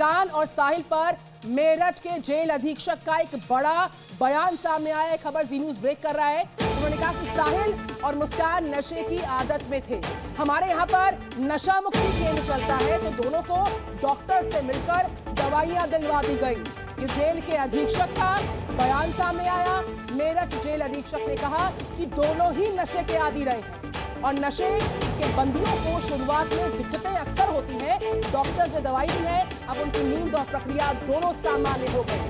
मुस्कान और साहिल पर मेरठ के जेल अधीक्षक का एक बड़ा बयान सामने आया है। खबर जी न्यूज ब्रेक कर रहा है। उन्होंने कहा कि साहिल और मुस्कान नशे की आदत में थे। हमारे यहाँ पर नशा मुक्ति केंद्र चलता है, तो दोनों को डॉक्टर से मिलकर दवाइयां दिलवा दी गई। ये जेल के अधीक्षक का बयान सामने आया। मेरठ जेल अधीक्षक ने कहा कि दोनों ही नशे के आदी रहे हैं और नशे के बंदियों को शुरुआत में दिक्कतें अक्सर होती हैं। डॉक्टर्स ने दवाई दी है, अब उनकी नींद और प्रक्रिया दोनों सामान्य हो गई।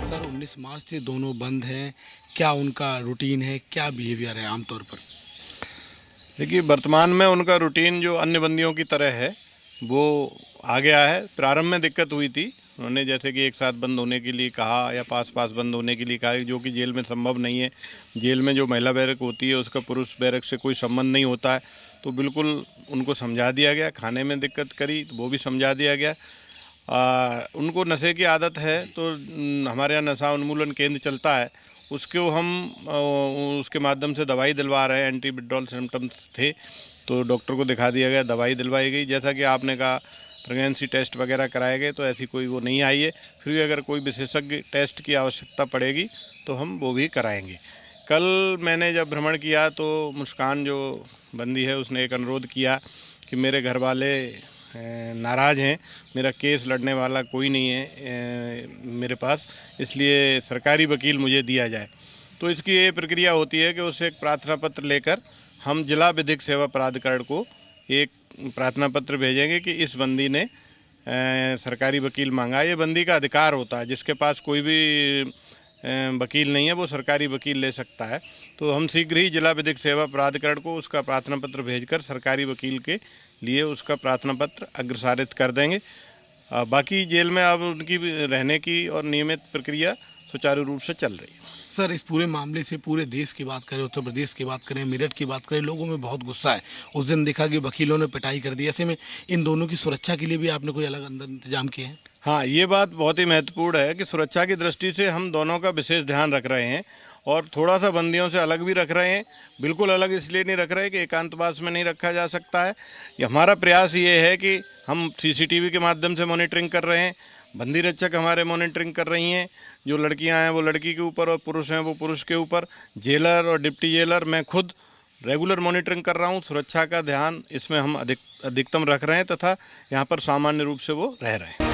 सर 19 मार्च से दोनों बंद हैं, क्या उनका रूटीन है, क्या बिहेवियर है आमतौर पर? देखिए, वर्तमान में उनका रूटीन जो अन्य बंदियों की तरह है वो आ गया है। प्रारंभ में दिक्कत हुई थी, उन्होंने जैसे कि एक साथ बंद होने के लिए कहा या पास बंद होने के लिए कहा, जो कि जेल में संभव नहीं है। जेल में जो महिला बैरक होती है उसका पुरुष बैरक से कोई संबंध नहीं होता है, तो बिल्कुल उनको समझा दिया गया। खाने में दिक्कत करी तो वो भी समझा दिया गया। उनको नशे की आदत है, तो हमारे यहाँ नशा उन्मूलन केंद्र चलता है, उसको हम उसके माध्यम से दवाई दिलवा रहे हैं। एंटी विड्रॉल सिम्टम्स थे तो डॉक्टर को दिखा दिया गया, दवाई दिलवाई गई। जैसा कि आपने कहा प्रेगनेंसी टेस्ट वगैरह कराए गए, तो ऐसी कोई वो नहीं आई है। फिर भी अगर कोई विशेषज्ञ टेस्ट की आवश्यकता पड़ेगी तो हम वो भी कराएंगे। कल मैंने जब भ्रमण किया तो मुस्कान जो बंदी है उसने एक अनुरोध किया कि मेरे घर वाले नाराज़ हैं, मेरा केस लड़ने वाला कोई नहीं है मेरे पास, इसलिए सरकारी वकील मुझे दिया जाए। तो इसकी ये प्रक्रिया होती है कि उससे एक प्रार्थना पत्र लेकर हम जिला विधिक सेवा प्राधिकरण को एक प्रार्थना पत्र भेजेंगे कि इस बंदी ने सरकारी वकील मांगा। ये बंदी का अधिकार होता है, जिसके पास कोई भी वकील नहीं है वो सरकारी वकील ले सकता है। तो हम शीघ्र ही जिला विधिक सेवा प्राधिकरण को उसका प्रार्थना पत्र भेजकर सरकारी वकील के लिए उसका प्रार्थना पत्र अग्रसारित कर देंगे। बाकी जेल में अब उनकी रहने की और नियमित प्रक्रिया सुचारू रूप से चल रही है। सर इस पूरे मामले से पूरे देश की बात करें, उत्तर प्रदेश की बात करें, मेरठ की बात करें, लोगों में बहुत गुस्सा है। उस दिन देखा कि वकीलों ने पिटाई कर दी। ऐसे में इन दोनों की सुरक्षा के लिए भी आपने कोई अलग अंदर इंतजाम किए हैं? हाँ, ये बात बहुत ही महत्वपूर्ण है कि सुरक्षा की दृष्टि से हम दोनों का विशेष ध्यान रख रहे हैं और थोड़ा सा बंदियों से अलग भी रख रहे हैं। बिल्कुल अलग इसलिए नहीं रख रहे कि एकांतवास में नहीं रखा जा सकता है। ये हमारा प्रयास ये है कि हम CCTV के माध्यम से मॉनिटरिंग कर रहे हैं, बंदी रक्षक हमारे मॉनिटरिंग कर रही हैं। जो लड़कियां हैं वो लड़की के ऊपर और पुरुष हैं वो पुरुष के ऊपर। जेलर और डिप्टी जेलर, मैं खुद रेगुलर मॉनिटरिंग कर रहा हूं। सुरक्षा का ध्यान इसमें हम अधिकतम रख रहे हैं तथा यहाँ पर सामान्य रूप से वो रह रहे हैं।